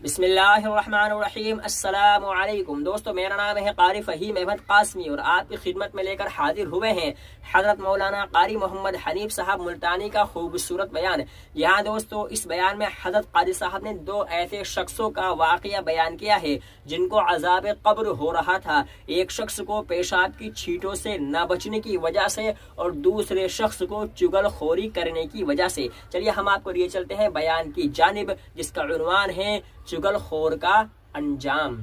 بسم اللہ الرحمن الرحیم۔ السلام علیکم دوستو، میرا نام ہے قاری فہیم احمد قاسمی اور آپ کی خدمت میں لے کر حاضر ہوئے ہیں حضرت مولانا قاری محمد حنیف صاحب ملتانی کا خوبصورت بیان۔ یہاں دوستو اس بیان میں حضرت قاری صاحب نے دو ایسے شخصوں کا واقعہ بیان کیا ہے جن کو عذاب قبر ہو رہا تھا۔ ایک شخص کو پیشاب کی چھینٹوں سے نہ بچنے کی وجہ سے اور دوسرے شخص کو چگل خوری کرنے کی وجہ سے۔ چلیے ہم آپ کو لیے چلتے ہیں بیان کی جانب، جس کا عنوان ہے چگل خور کا انجام۔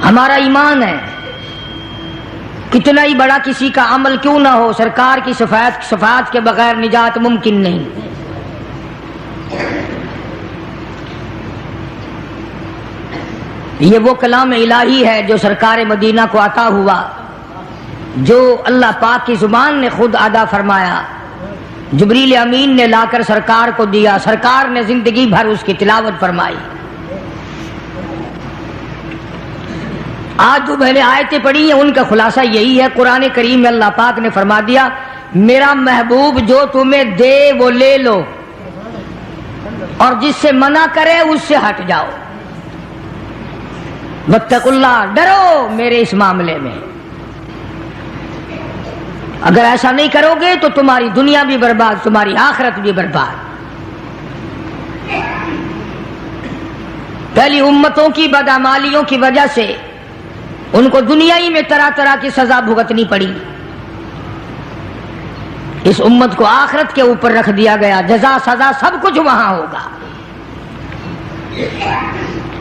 ہمارا ایمان ہے کتنا ہی بڑا کسی کا عمل کیوں نہ ہو، سرکار کی شفاعت کے بغیر نجات ممکن نہیں۔ یہ وہ کلام الہی ہے جو سرکار مدینہ کو عطا ہوا، جو اللہ پاک کی زبان نے خود ادا فرمایا، جبریل امین نے لا کر سرکار کو دیا، سرکار نے زندگی بھر اس کی تلاوت فرمائی۔ آج جو میں نے آیتیں پڑھی ہیں ان کا خلاصہ یہی ہے، قرآن کریم میں اللہ پاک نے فرما دیا میرا محبوب جو تمہیں دے وہ لے لو اور جس سے منع کرے اس سے ہٹ جاؤ۔ واتقوا اللہ، ڈرو میرے اس معاملے میں، اگر ایسا نہیں کرو گے تو تمہاری دنیا بھی برباد، تمہاری آخرت بھی برباد۔ پہلی امتوں کی بدعمالیوں کی وجہ سے ان کو دنیا ہی میں طرح طرح کی سزا بھگتنی پڑی، اس امت کو آخرت کے اوپر رکھ دیا گیا، جزا سزا سب کچھ وہاں ہوگا۔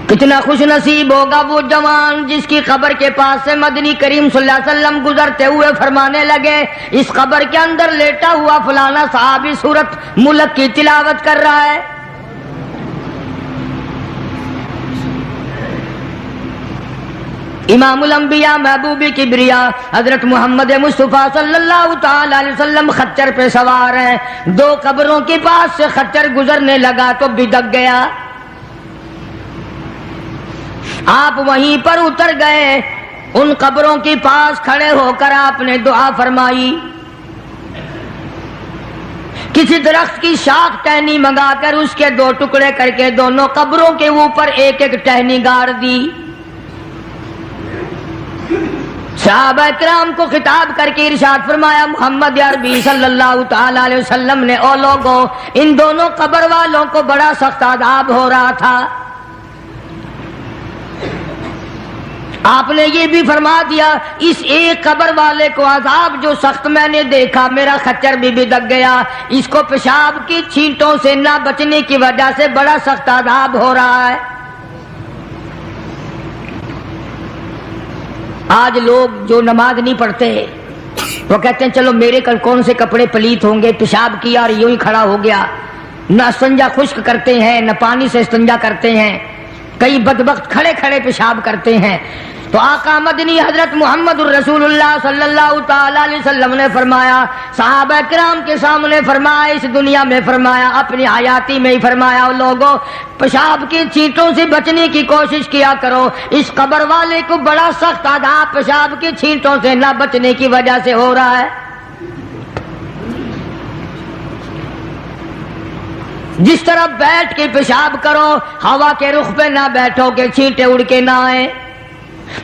کتنا خوش نصیب ہوگا وہ جوان جس کی قبر کے پاس سے مدنی کریم صلی اللہ علیہ وسلم گزرتے ہوئے فرمانے لگے اس قبر کے اندر لیٹا ہوا فلانا صحابی سورت ملک کی تلاوت کر رہا ہے۔ امام الانبیاء محبوب کبریا حضرت محمد مصطفیٰ صلی اللہ تعالی علیہ وسلم خچر پہ سوار ہیں، دو قبروں کے پاس سے خچر گزرنے لگا تو بدک گیا، آپ وہیں پر اتر گئے، ان قبروں کے پاس کھڑے ہو کر آپ نے دعا فرمائی، کسی درخت کی شاخ ٹہنی منگا کر اس کے دو ٹکڑے کر کے دونوں قبروں کے اوپر ایک ایک ٹہنی گاڑ دی۔ صحابہ کرام کو خطاب کر کے ارشاد فرمایا محمد عربی صلی اللہ تعالی علیہ وسلم نے او لوگوں، ان دونوں قبر والوں کو بڑا سخت عذاب ہو رہا تھا، آپ نے یہ بھی فرما دیا اس ایک قبر والے کو عذاب جو سخت میں نے دیکھا، میرا خچر بھی بدک گیا، اس کو پیشاب کی چھینٹوں سے نہ بچنے کی وجہ سے بڑا سخت عذاب ہو رہا ہے۔ آج لوگ جو نماز نہیں پڑھتے وہ کہتے ہیں چلو میرے کل کون سے کپڑے پلیت ہوں گے، پیشاب کیا اور یوں ہی کھڑا ہو گیا، نہ استنجا خشک کرتے ہیں نہ پانی سے استنجا کرتے ہیں، کئی بدبخت کھڑے کھڑے پیشاب کرتے ہیں۔ تو آقا مدنی حضرت محمد الرسول اللہ صلی اللہ تعالی علیہ وسلم نے فرمایا، صحابہ کرام کے سامنے فرمایا، اس دنیا میں فرمایا، اپنی حیاتی میں ہی فرمایا، لوگوں پیشاب کی چھینٹوں سے بچنے کی کوشش کیا کرو، اس قبر والے کو بڑا سخت عذاب پیشاب کی چھینٹوں سے نہ بچنے کی وجہ سے ہو رہا ہے۔ جس طرح بیٹھ کے پیشاب کرو، ہوا کے رخ پہ نہ بیٹھو کہ چھینٹے اڑ کے نہ آئیں،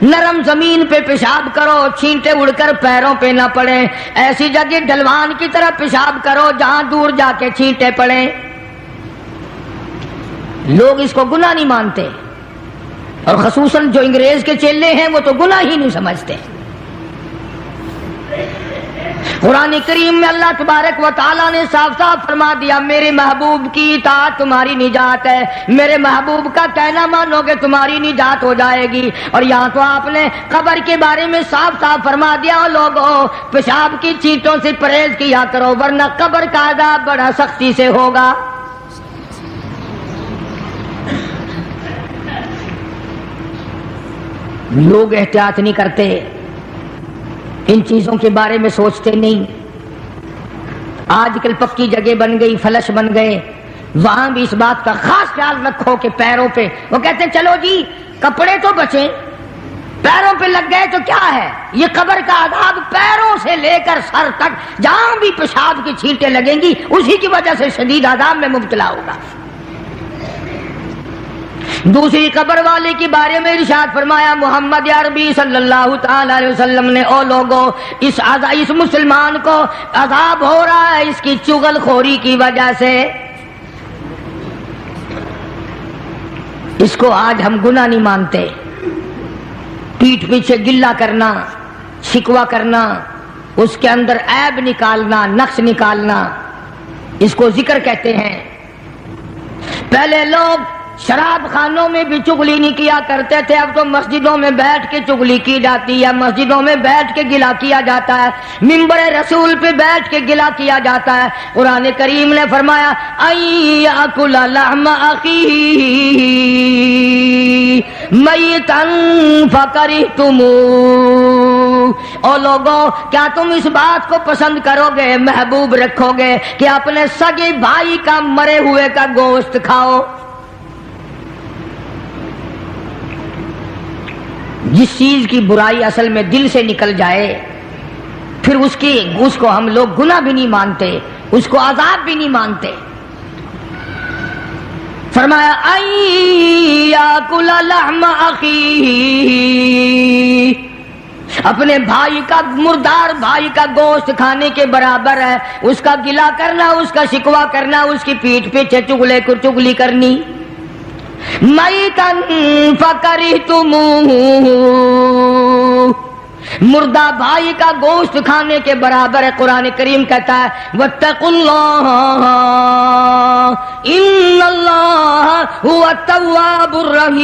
نرم زمین پہ پیشاب کرو چھینٹے اڑ کر پیروں پہ نہ پڑیں، ایسی جگہ ڈھلوان کی طرح پیشاب کرو جہاں دور جا کے چھینٹے پڑیں۔ لوگ اس کو گناہ نہیں مانتے، اور خصوصاً جو انگریز کے چیلے ہیں وہ تو گناہ ہی نہیں سمجھتے۔ قرآن کریم میں اللہ تبارک و تعالیٰ نے صاف صاف فرما دیا میرے محبوب کی اطاعت تمہاری نجات ہے، میرے محبوب کا کہنا مانو گے تمہاری نجات ہو جائے گی۔ اور یہاں تو آپ نے قبر کے بارے میں صاف صاف فرما دیا لوگوں پیشاب کی چھینٹوں سے پرہیز کیا کرو ورنہ قبر کا عذاب بڑا سختی سے ہوگا۔ لوگ احتیاط نہیں کرتے، ان چیزوں کے بارے میں سوچتے نہیں۔ آج کل پکی جگہ بن گئی، فلش بن گئے، وہاں بھی اس بات کا خاص خیال رکھو کہ پیروں پہ وہ کہتے ہیں چلو جی کپڑے تو بچیں، پیروں پہ لگ گئے تو کیا ہے؟ یہ قبر کا عذاب پیروں سے لے کر سر تک جہاں بھی پیشاب کی چھینٹیں لگیں گی اسی کی وجہ سے شدید عذاب میں مبتلا ہوگا۔ دوسری قبر والے کے بارے میں ارشاد فرمایا محمد عربی صلی اللہ تعالی علیہ وسلم نے، او لوگوں، اس مسلمان کو عذاب ہو رہا ہے اس کی چغل خوری کی وجہ سے۔ اس کو آج ہم گناہ نہیں مانتے، پیٹھ پیچھے گلہ کرنا، شکوہ کرنا، اس کے اندر عیب نکالنا، نقص نکالنا، اس کو ذکر کہتے ہیں۔ پہلے لوگ شراب خانوں میں بھی چغلی نہیں کیا کرتے تھے، اب تو مسجدوں میں بیٹھ کے چغلی کی جاتی ہے، مسجدوں میں بیٹھ کے گلہ کیا جاتا ہے، منبر رسول پہ بیٹھ کے گلہ کیا جاتا ہے۔ قرآن کریم نے فرمایا ایاکل لحم اخیہ میتا فکرہتموہ، او لوگوں کیا تم اس بات کو پسند کرو گے، محبوب رکھو گے کہ اپنے سگے بھائی کا مرے ہوئے کا گوشت کھاؤ؟ جس چیز کی برائی اصل میں دل سے نکل جائے پھر اس کو ہم لوگ گناہ بھی نہیں مانتے، اس کو عذاب بھی نہیں مانتے۔ فرمایا ایاکل لحم اخیہ، اپنے بھائی کا، مردار بھائی کا گوشت کھانے کے برابر ہے اس کا گلہ کرنا، اس کا شکوہ کرنا، اس کی پیٹھ پیچھے چغلی کرنی۔ میتا فکرہتموہ، مردہ بھائی کا گوشت کھانے کے برابر ہے۔ قرآن کریم کہتا ہے واتقوا اللہ ان اللہ هو التواب الرحیم،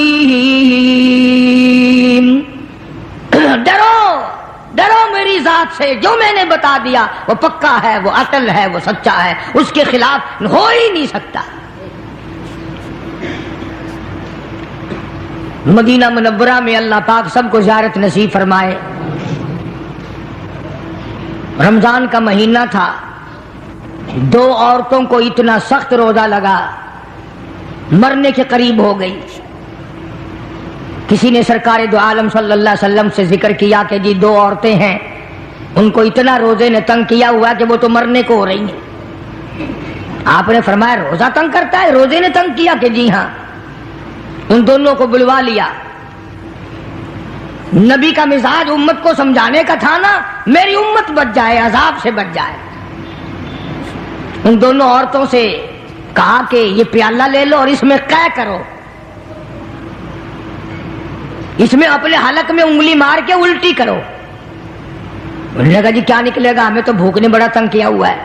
ڈرو میری ذات سے، جو میں نے بتا دیا وہ پکا ہے، وہ اٹل ہے، وہ سچا ہے، اس کے خلاف ہو ہی نہیں سکتا۔ مدینہ منورہ میں اللہ پاک سب کو زیارت نصیب فرمائے۔ رمضان کا مہینہ تھا، دو عورتوں کو اتنا سخت روزہ لگا، مرنے کے قریب ہو گئی۔ کسی نے سرکار دو عالم صلی اللہ علیہ وسلم سے ذکر کیا کہ جی دو عورتیں ہیں، ان کو اتنا روزے نے تنگ کیا ہوا کہ وہ تو مرنے کو ہو رہی ہیں۔ آپ نے فرمایا روزہ تنگ کرتا ہے؟ روزے نے تنگ کیا؟ کہ جی ہاں۔ ان دونوں کو بلوا لیا۔ نبی کا مزاج امت کو سمجھانے کا تھا نا، میری امت بچ جائے، عذاب سے بچ جائے۔ ان دونوں عورتوں سے کہا کہ یہ پیالہ لے لو اور اس میں قے کرو، اس میں اپنے حلق میں انگلی مار کے الٹی کرو۔ انہوں نے کہا جی کیا نکلے گا، ہمیں تو بھوک نے بڑا تنگ کیا ہوا ہے۔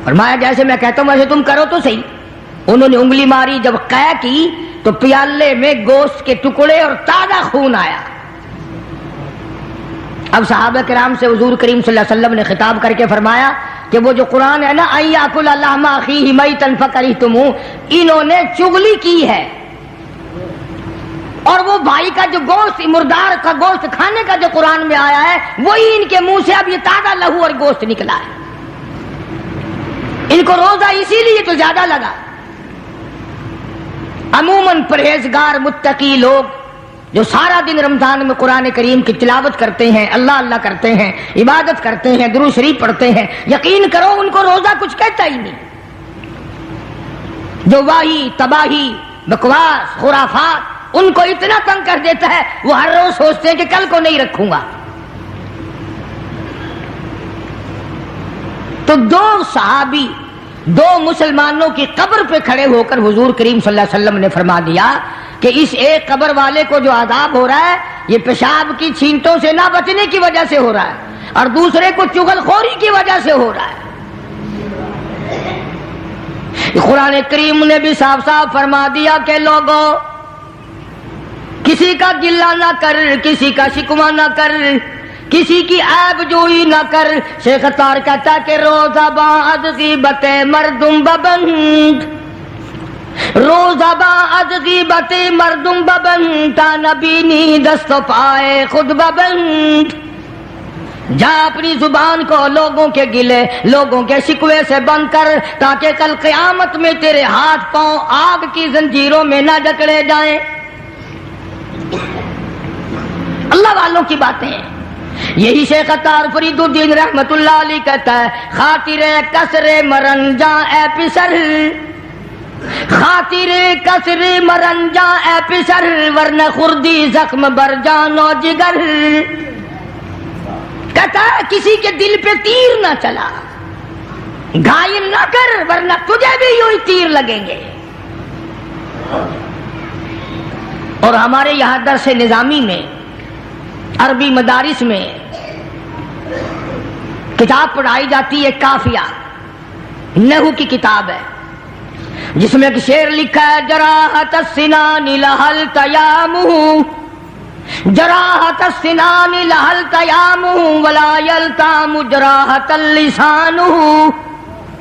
فرمایا جیسے میں کہتا ہوں ویسے تم کرو تو صحیح۔ انہوں نے انگلی ماری، جب قے کی تو پیالے میں گوشت کے ٹکڑے اور تازہ خون آیا۔ اب صحابہ کرام سے حضور کریم صلی اللہ علیہ وسلم نے خطاب کر کے فرمایا کہ وہ جو قرآن ہے نا ایاکل لحم اخیہ میتا فکرہتموہ، انہوں نے چغلی کی ہے، اور وہ بھائی کا جو گوشت، مردار کا گوشت کھانے کا جو قرآن میں آیا ہے وہی ان کے منہ سے اب یہ تازہ لہو اور گوشت نکلا ہے۔ ان کو روزہ اسی لیے تو زیادہ لگا۔ عموماً پرہیزگار متقی لوگ جو سارا دن رمضان میں قرآن کریم کی تلاوت کرتے ہیں، اللہ اللہ کرتے ہیں، عبادت کرتے ہیں، درود شریف پڑھتے ہیں، یقین کرو ان کو روزہ کچھ کہتا ہی نہیں۔ جو واہی، تباہی، بکواس، خرافات ان کو اتنا تنگ کر دیتا ہے وہ ہر روز سوچتے ہیں کہ کل کو نہیں رکھوں گا۔ تو دو صحابی دو مسلمانوں کی قبر پہ کھڑے ہو کر حضور کریم صلی اللہ علیہ وسلم نے فرما دیا کہ اس ایک قبر والے کو جو عذاب ہو رہا ہے یہ پیشاب کی چھینٹوں سے نہ بچنے کی وجہ سے ہو رہا ہے، اور دوسرے کو چغل خوری کی وجہ سے ہو رہا ہے۔ قرآن کریم نے بھی صاف صاف فرما دیا کہ لوگوں کسی کا گلہ نہ کر، کسی کا شکوہ نہ کر، کسی کی عیب جوئی نہ کر۔ شیخ اتار کہتا کہ روزہ بعد غیبت مردم ببند، روزہ بعد غیبت مردم ببند، تا نبینی دست و پائے خود ببند۔ جا اپنی زبان کو لوگوں کے گلے، لوگوں کے شکوے سے بند کر، تاکہ کل قیامت میں تیرے ہاتھ پاؤں آگ کی زنجیروں میں نہ جکڑے جائیں۔ اللہ والوں کی باتیں ہیں. یہی شیخ عطار فرید الدین رحمت اللہ علیہ کہتا ہے خاطر کسر مرنجا اے پسر، خاطر کسر مرنجا اے پسر، ورنہ خردی زخم بر جان و جگر. کہتا ہے کسی کے دل پہ تیر نہ چلا، گھائل نہ کر ورنہ تجھے بھی یوں ہی تیر لگیں گے. اور ہمارے یہاں درس نظامی میں عربی مدارس میں کتاب پڑھائی جاتی ہے کافیہ، نحو کی کتاب ہے، جس میں ایک شعر لکھا ہے جراحت السنان لہل تیامہ، جراحت السنان لہل تیامہ ولا یلتام جراحت اللسانہ.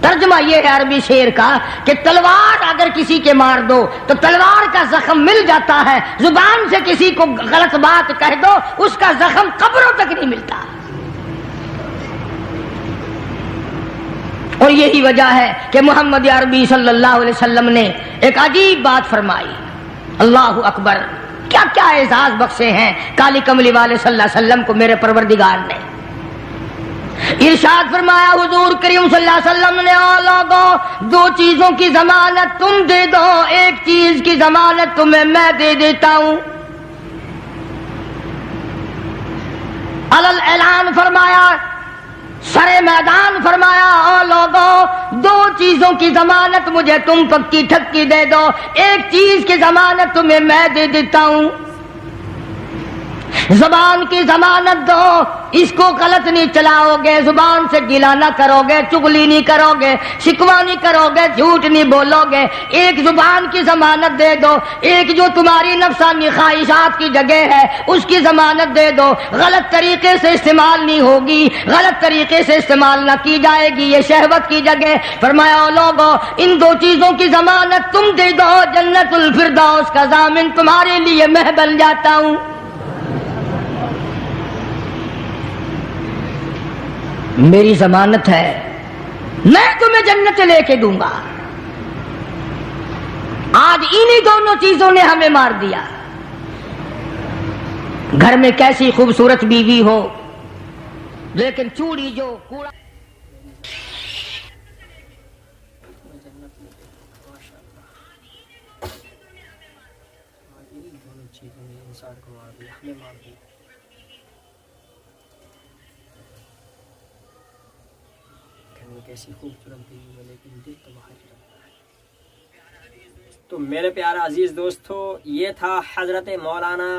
ترجمہ یہ ہے عربی شعر کا کہ تلوار اگر کسی کے مار دو تو تلوار کا زخم مل جاتا ہے، زبان سے کسی کو غلط بات کہہ دو اس کا زخم قبروں تک نہیں ملتا. اور یہی وجہ ہے کہ محمد عربی صلی اللہ علیہ وسلم نے ایک عجیب بات فرمائی. اللہ اکبر، کیا کیا اعزاز بخشے ہیں کالی کملی والے صلی اللہ علیہ وسلم کو میرے پروردگار نے. ارشاد فرمایا حضور کریم صلی اللہ علیہ وسلم نے لوگوں دو چیزوں کی ضمانت تم دے دو، ایک چیز کی ضمانت تمہیں میں دے دیتا ہوں. علل اعلان فرمایا، سر میدان فرمایا او لوگوں دو چیزوں کی ضمانت مجھے تم پکی ٹھکی دے دو، ایک چیز کی ضمانت تمہیں میں دے دیتا ہوں. زبان کی ضمانت دو، اس کو غلط نہیں چلاؤ گے، زبان سے گلا نہ کرو گے، چغلی نہیں کرو گے، شکوہ نہیں کرو گے، جھوٹ نہیں بولو گے. ایک زبان کی ضمانت دے دو، ایک جو تمہاری نفسانی خواہشات کی جگہ ہے اس کی ضمانت دے دو، غلط طریقے سے استعمال نہیں ہوگی، غلط طریقے سے استعمال نہ کی جائے گی، یہ شہوت کی جگہ. فرمایا او لوگو ان دو چیزوں کی ضمانت تم دے دو، جنت الفردوس کا ضامن تمہارے لیے میں بن جاتا ہوں. میری ضمانت ہے میں تمہیں جنت لے کے دوں گا. آج انہی دونوں چیزوں نے ہمیں مار دیا. گھر میں کیسی خوبصورت بیوی ہو لیکن چوڑی جو کوڑا کیسی خوبصورت بیوی ہے لیکن دل تو باہر رہتا ہے. تو میرے پیارے عزیز دوستو، یہ تھا حضرت مولانا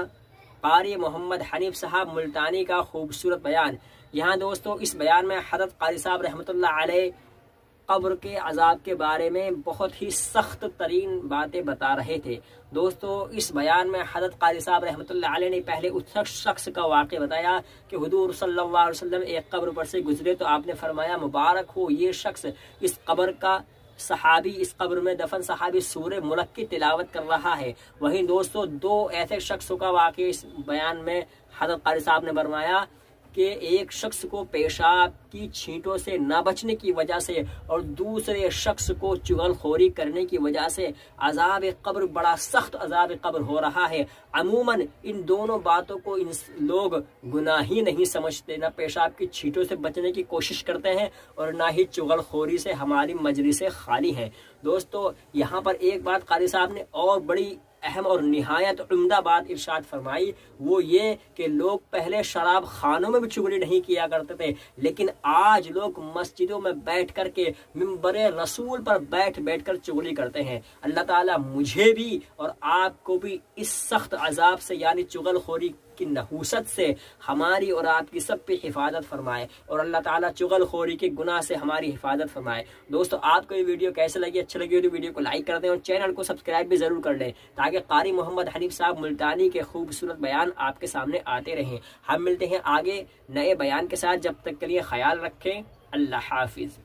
قاری محمد حنیف صاحب ملتانی کا خوبصورت بیان. یہاں دوستو اس بیان میں حضرت قاری صاحب رحمۃ اللہ علیہ قبر کے عذاب کے بارے میں بہت ہی سخت ترین باتیں بتا رہے تھے. دوستو اس بیان میں حضرت قاری صاحب رحمۃ اللہ علیہ نے پہلے اس شخص کا واقعہ بتایا کہ حضور صلی اللہ علیہ وسلم ایک قبر پر سے گزرے تو آپ نے فرمایا مبارک ہو یہ شخص، اس قبر کا صحابی، اس قبر میں دفن صحابی سورہ ملک کی تلاوت کر رہا ہے. وہیں دوستو دو ایسے شخصوں کا واقعہ اس بیان میں حضرت قاری صاحب نے فرمایا کہ ایک شخص کو پیشاب کی چھینٹوں سے نہ بچنے کی وجہ سے اور دوسرے شخص کو چغل خوری کرنے کی وجہ سے عذاب قبر، بڑا سخت عذاب قبر ہو رہا ہے. عموماً ان دونوں باتوں کو لوگ گناہ ہی نہیں سمجھتے، نہ پیشاب کی چھینٹوں سے بچنے کی کوشش کرتے ہیں اور نہ ہی چغل خوری سے ہماری مجلس خالی ہیں. دوستو یہاں پر ایک بات قاری صاحب نے اور بڑی اہم اور نہایت عمدہ بات ارشاد فرمائی، وہ یہ کہ لوگ پہلے شراب خانوں میں بھی چغلی نہیں کیا کرتے تھے، لیکن آج لوگ مسجدوں میں بیٹھ کر کے منبر رسول پر بیٹھ کر چغلی کرتے ہیں. اللہ تعالیٰ مجھے بھی اور آپ کو بھی اس سخت عذاب سے یعنی چغل خوری کی نحوست سے ہماری اور آپ کی سب پہ حفاظت فرمائے اور اللہ تعالیٰ چغل خوری کے گناہ سے ہماری حفاظت فرمائے. دوستو آپ کو یہ ویڈیو کیسے لگی؟ اچھی لگی ہو تو ویڈیو کو لائک کر دیں اور چینل کو سبسکرائب بھی ضرور کر لیں تاکہ قاری محمد حنیف صاحب ملتانی کے خوبصورت بیان آپ کے سامنے آتے رہیں. ہم ملتے ہیں آگے نئے بیان کے ساتھ، جب تک کے لیے خیال رکھیں. اللہ حافظ.